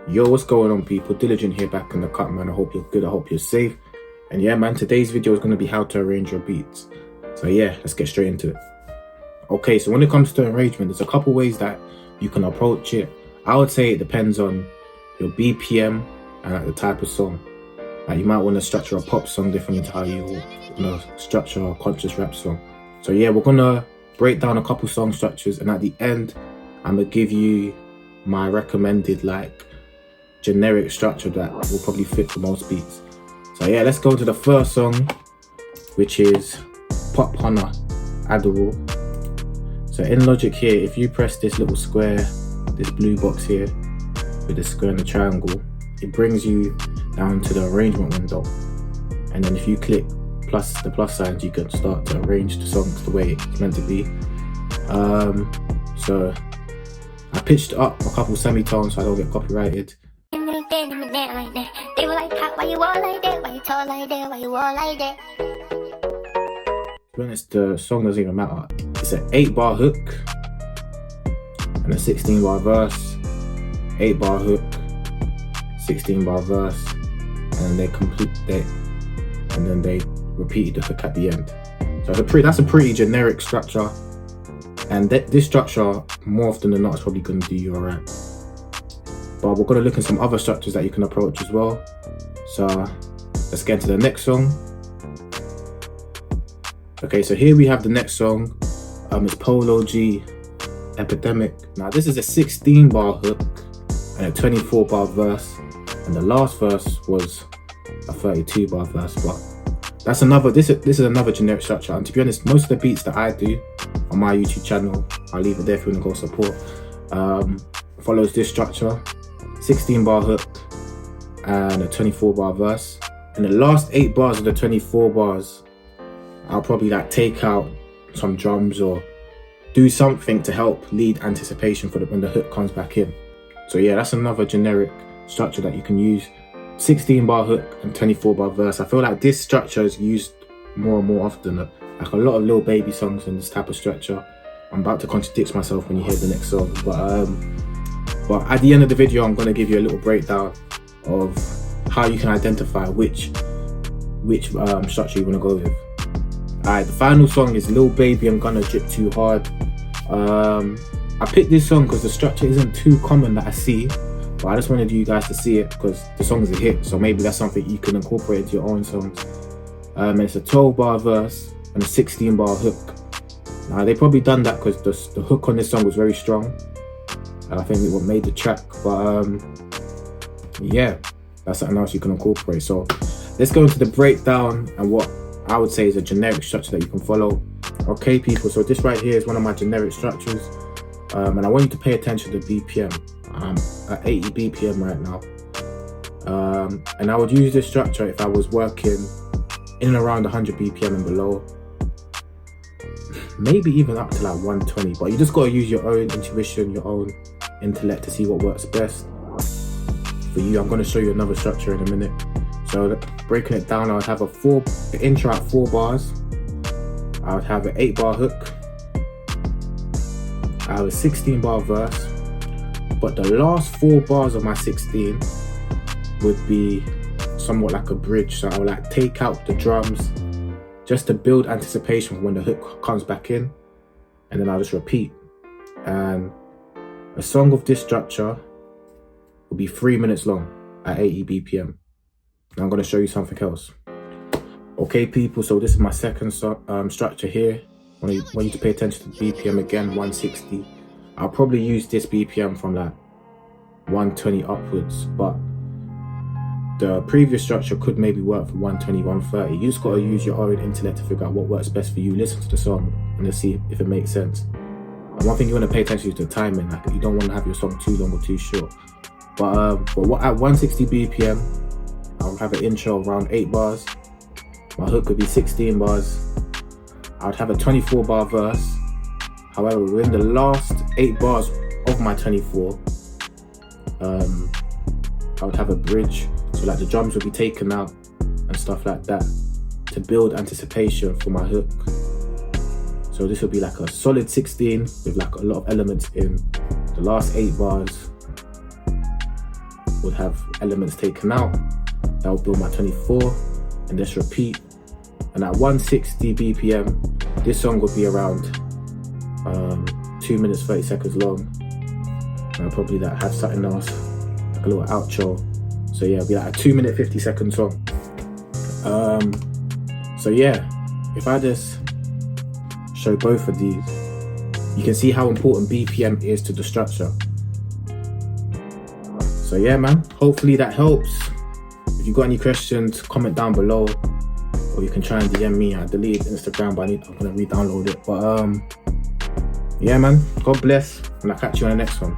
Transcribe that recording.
Yo, what's going on, people? Diligent here, back in the cut, man. I hope you're good, I hope you're safe. And yeah, man, today's video is going to be how to arrange your beats. So yeah, let's get straight into it. Okay, so when it comes to arrangement, there's a couple ways that you can approach it. I would say it depends on your BPM and the type of song. Like, you might want to structure a pop song differently to how you structure a conscious rap song. So yeah, we're gonna break down a couple song structures, and at the end I'm gonna give you my recommended generic structure that will probably fit for most beats. So yeah, let's go to the first song, which is Pop Hunter Adderall. So in Logic here, if you press this little square, this blue box here with the square and the triangle, it brings you down to the arrangement window, and then if you click the plus signs, you can start to arrange the songs the way it's meant to be. So I pitched up a couple semitones so I don't get copyrighted. They were like, why you all like that? Why you tall like that? Why you all like that? To be honest, the song doesn't even matter. It's an 8-bar hook and a 16-bar verse, 8-bar hook, 16-bar verse, and then they repeated the hook at the end. So that's a pretty generic structure, and this structure more often than not is probably going to do you alright. But we're going to look at some other structures that you can approach as well. So let's get into the next song. Okay, so here we have the next song. It's Polo G, Epidemic. Now this is a 16-bar hook and a 24-bar verse, and the last verse was a 32-bar verse. But that's another. This is another generic structure. And to be honest, most of the beats that I do on my YouTube channel, I'll leave it there if you want to go support, follows this structure: 16-bar hook and a 24-bar verse. And the last 8 bars of the 24 bars, I'll probably take out some drums or do something to help lead anticipation for when the hook comes back in. So yeah, that's another generic structure that you can use: 16-bar hook and 24-bar verse. I feel like this structure is used more and more often. Like a lot of Lil Baby songs in this type of structure. I'm about to contradict myself when you hear the next song, but at the end of the video, I'm going to give you a little breakdown of how you can identify which structure you want to go with. Alright, the final song is Lil Baby, I'm Gonna Drip Too Hard. I picked this song because the structure isn't too common that I see, but I just wanted you guys to see it because the song is a hit, so maybe that's something you can incorporate into your own songs. It's a 12-bar verse and a 16-bar hook. Now they probably done that because the hook on this song was very strong. I think it what made the track, but yeah, that's something else you can incorporate. So let's go into the breakdown and what I would say is a generic structure that you can follow. Okay, people, so this right here is one of my generic structures, and I want you to pay attention to BPM. I'm at 80 BPM right now, and I would use this structure if I was working in and around 100 BPM and below, maybe even up to 120, but you just got to use your own intuition, your own intellect to see what works best for you. I'm going to show you another structure in a minute. So breaking it down, I would have the intro at 4 bars. I would have an 8-bar hook. I have a 16-bar verse, but the last 4 bars of my 16 would be somewhat like a bridge. So I would take out the drums just to build anticipation for when the hook comes back in, and then I'll just repeat. And a song of this structure will be 3 minutes long at 80 BPM. Now I'm going to show you something else. Okay, people, so this is my second structure here. I want you to pay attention to the BPM again, 160. I'll probably use this BPM from 120 upwards, but the previous structure could maybe work for 120, 130. You just got to use your own intellect to figure out what works best for you. Listen to the song and just see if it makes sense. And one thing you want to pay attention to is the timing. You don't want to have your song too long or too short. But at 160 BPM, I'll have an intro around 8 bars. My hook would be 16 bars. I would have a 24-bar verse. However, within the last 8 bars of my 24, I would have a bridge. So the drums would be taken out and stuff like that to build anticipation for my hook. So this would be a solid 16 with a lot of elements in the last 8 bars. would have elements taken out. That would build my 24 and just repeat. And at 160 BPM, this song would be around 2 minutes 30 seconds long. And I'll probably have something else, like a little outro. So yeah, it'll be like a 2 minute 50 second song. So yeah, if I just show both of these, you can see how important BPM is to the structure. So yeah, man, hopefully that helps. If you got any questions, comment down below, or you can try and DM me. I deleted Instagram, but I'm gonna re-download it. But yeah, man, God bless, and I'll catch you on the next one.